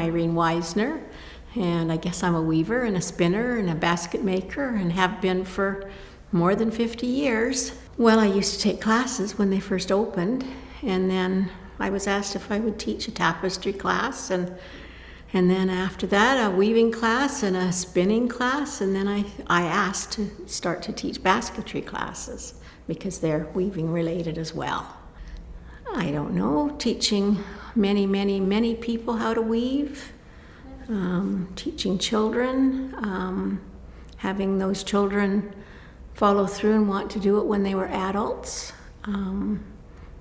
Irene Weisner, and I guess I'm a weaver and a spinner and a basket maker and have been for more than 50 years. Well, I used to take classes when they first opened, and then I was asked if I would teach a tapestry class, and then after that a weaving class and a spinning class, and then I asked to start to teach basketry classes because they're weaving related as well. I don't know, teaching many people how to weave, teaching children, having those children follow through and want to do it when they were adults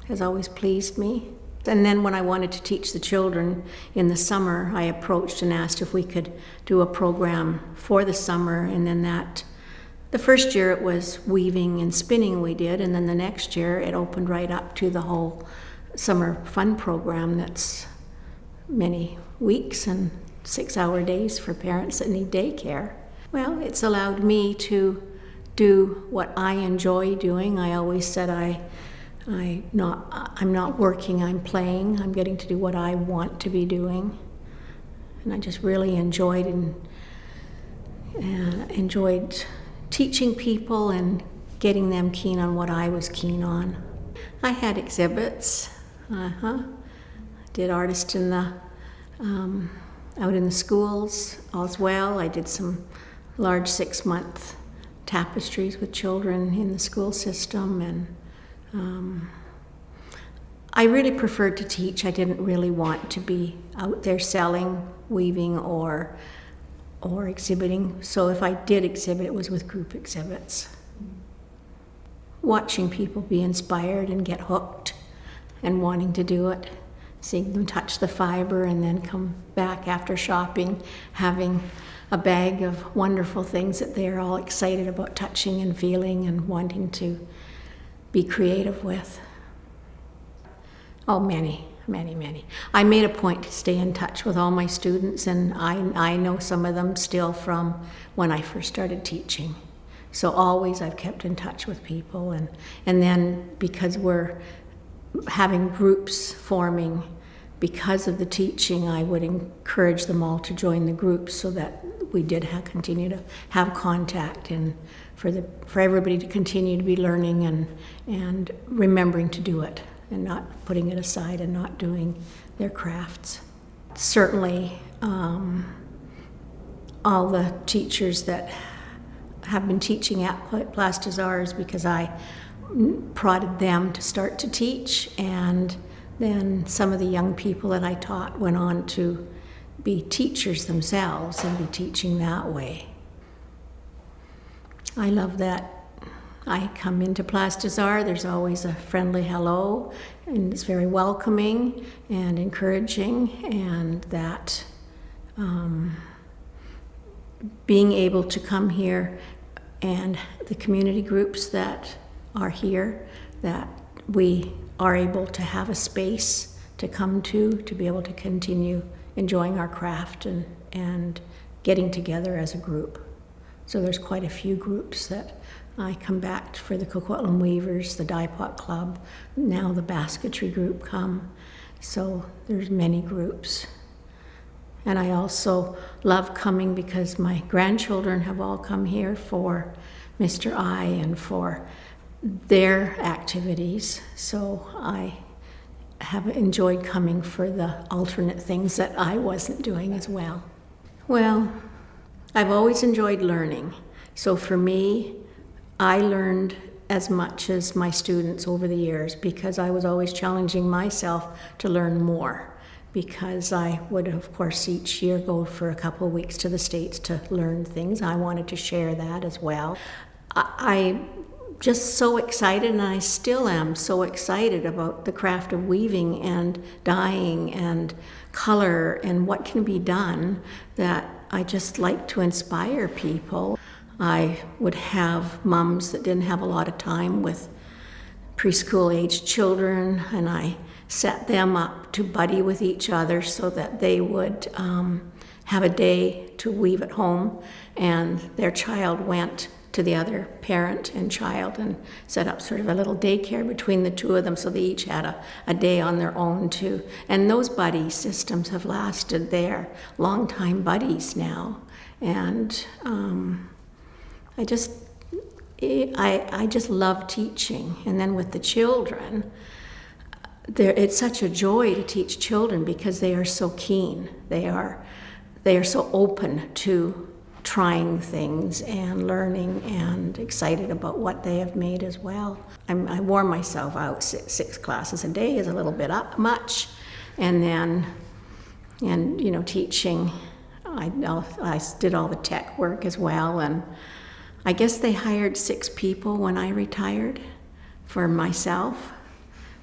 has always pleased me. And then when I wanted to teach the children in the summer, I approached and asked if we could do a program for the summer, and then the first year it was weaving and spinning we did, and then the next year it opened right up to the whole summer fun program that's many weeks and 6-hour days for parents that need daycare. Well, it's allowed me to do what I enjoy doing. I always said I'm not working, I'm playing. I'm getting to do what I want to be doing. And I just really enjoyed teaching people and getting them keen on what I was keen on. I had exhibits. Did artist in the out in the schools as well. I did some large 6-month tapestries with children in the school system, and I really preferred to teach. I didn't really want to be out there selling, weaving, or exhibiting. So if I did exhibit, it was with group exhibits. Watching people be inspired and get hooked and wanting to do it, seeing them touch the fibre and then come back after shopping, having a bag of wonderful things that they're all excited about touching and feeling and wanting to be creative with. Oh, many. I made a point to stay in touch with all my students, and I know some of them still from when I first started teaching. So always I've kept in touch with people, and then because we're having groups forming because of the teaching, I would encourage them all to join the groups so that we did continue to have contact, and for everybody to continue to be learning and remembering to do it and not putting it aside and not doing their crafts. Certainly, all the teachers that have been teaching at Plastisars, because I prodded them to start to teach, and then some of the young people that I taught went on to be teachers themselves and be teaching that way. I love that. I come into Plastisar, there's always a friendly hello, and it's very welcoming and encouraging, and that being able to come here and the community groups that are here, that we are able to have a space to come to be able to continue enjoying our craft and getting together as a group. So there's quite a few groups that I come back for: the Coquitlam Weavers, the Dye Pot Club, now the basketry group come. So there's many groups. And I also love coming because my grandchildren have all come here for Mr. I and for their activities. So I have enjoyed coming for the alternate things that I wasn't doing as well. Well, I've always enjoyed learning. So for me, I learned as much as my students over the years because I was always challenging myself to learn more, because I would, of course, each year go for a couple of weeks to the States to learn things. I wanted to share that as well. I'm just so excited, and I still am so excited about the craft of weaving and dyeing and color and what can be done, that I just like to inspire people. I would have mums that didn't have a lot of time with preschool-aged children, and I set them up to buddy with each other so that they would have a day to weave at home, and their child went to the other parent and child and set up sort of a little daycare between the two of them, so they each had a day on their own too. And those buddy systems have lasted. They're long-time buddies now. And I just love teaching. And then with the children, it's such a joy to teach children because they are so keen. They are so open to trying things and learning and excited about what they have made as well. I wore myself out. Six classes a day is a little bit much. And then, teaching, I did all the tech work as well. And I guess they hired 6 people when I retired for myself.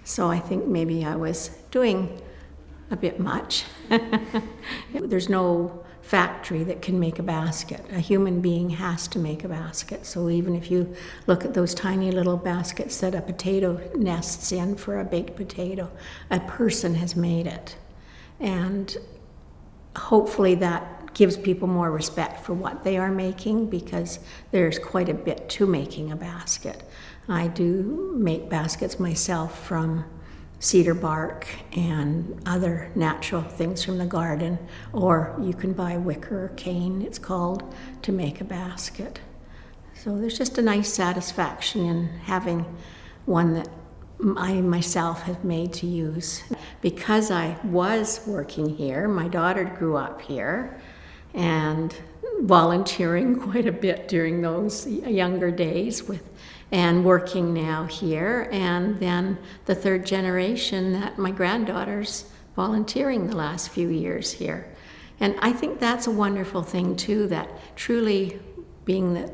So I think maybe I was doing a bit much. There's no factory that can make a basket. A human being has to make a basket. So even if you look at those tiny little baskets that a potato nests in for a baked potato, a person has made it. And hopefully that gives people more respect for what they are making, because there's quite a bit to making a basket. I do make baskets myself from cedar bark and other natural things from the garden, or you can buy wicker or cane, it's called, to make a basket. So there's just a nice satisfaction in having one that I myself have made to use. Because I was working here, my daughter grew up here, and volunteering quite a bit during those younger days and working now here, and then the 3rd generation that my granddaughter's volunteering the last few years here. And I think that's a wonderful thing too, that truly being that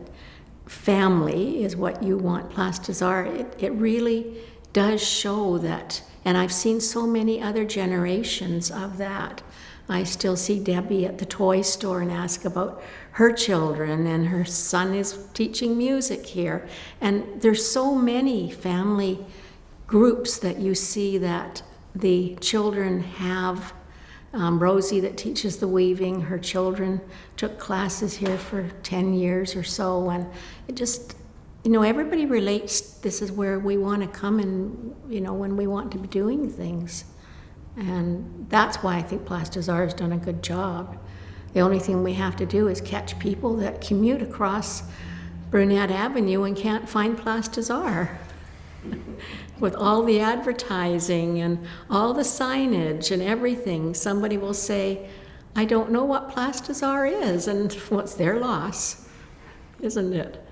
family is what you want Plastas are. It really does show that, and I've seen so many other generations of that. I still see Debbie at the toy store and ask about her children, and her son is teaching music here. And there's so many family groups that you see that the children have. Rosie that teaches the weaving, her children took classes here for 10 years or so, and it just, everybody relates. This is where we want to come and, when we want to be doing things. And that's why I think Plastas Are has done a good job. The only thing we have to do is catch people that commute across Brunette Avenue and can't find Plastas Are. With all the advertising and all the signage and everything, somebody will say, I don't know what Plastas Are is, and what's their loss, isn't it?